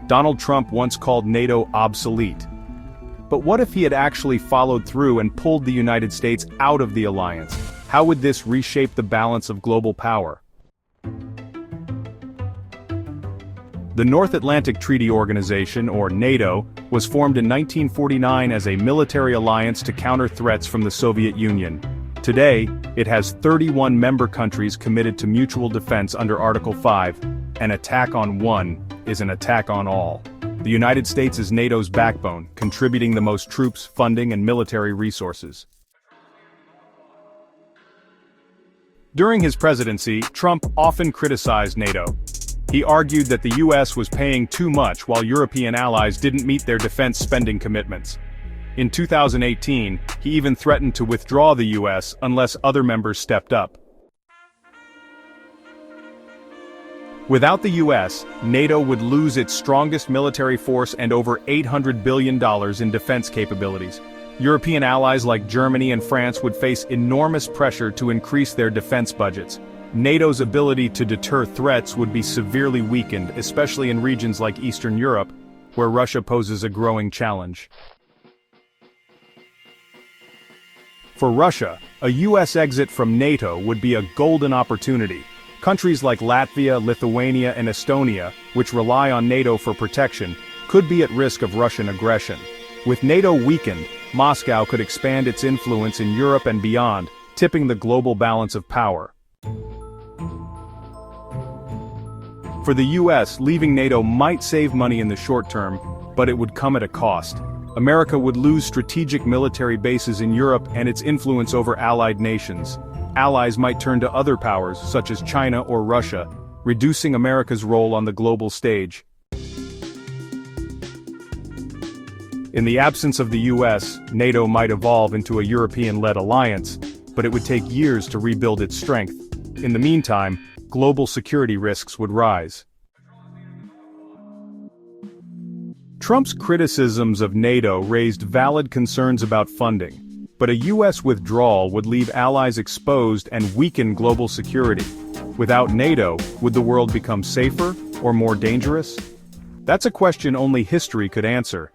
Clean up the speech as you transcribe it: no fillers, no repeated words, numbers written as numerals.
Donald Trump once called NATO obsolete. But what if he had actually followed through and pulled the United States out of the alliance? How would this reshape the balance of global power? The North Atlantic Treaty Organization, or NATO, was formed in 1949 as a military alliance to counter threats from the Soviet Union. Today, it has 31 member countries committed to mutual defense under Article 5. An attack on one is an attack on all. The United States is NATO's backbone, contributing the most troops, funding, and military resources. During his presidency, Trump often criticized NATO. He argued that the US was paying too much while European allies didn't meet their defense spending commitments. In 2018, he even threatened to withdraw the US unless other members stepped up. Without the US, NATO would lose its strongest military force and over $800 billion in defense capabilities. European allies like Germany and France would face enormous pressure to increase their defense budgets. NATO's ability to deter threats would be severely weakened, especially in regions like Eastern Europe, where Russia poses a growing challenge. For Russia, a US exit from NATO would be a golden opportunity. Countries like Latvia, Lithuania, and Estonia, which rely on NATO for protection, could be at risk of Russian aggression. With NATO weakened, Moscow could expand its influence in Europe and beyond, tipping the global balance of power. For the US, leaving NATO might save money in the short term, but it would come at a cost. America would lose strategic military bases in Europe and its influence over allied nations. Allies might turn to other powers, such as China or Russia, reducing America's role on the global stage. In the absence of the US, NATO might evolve into a European-led alliance, but it would take years to rebuild its strength. In the meantime, global security risks would rise. Trump's criticisms of NATO raised valid concerns about funding. But a US withdrawal would leave allies exposed and weaken global security. Without NATO, would the world become safer or more dangerous? That's a question only history could answer.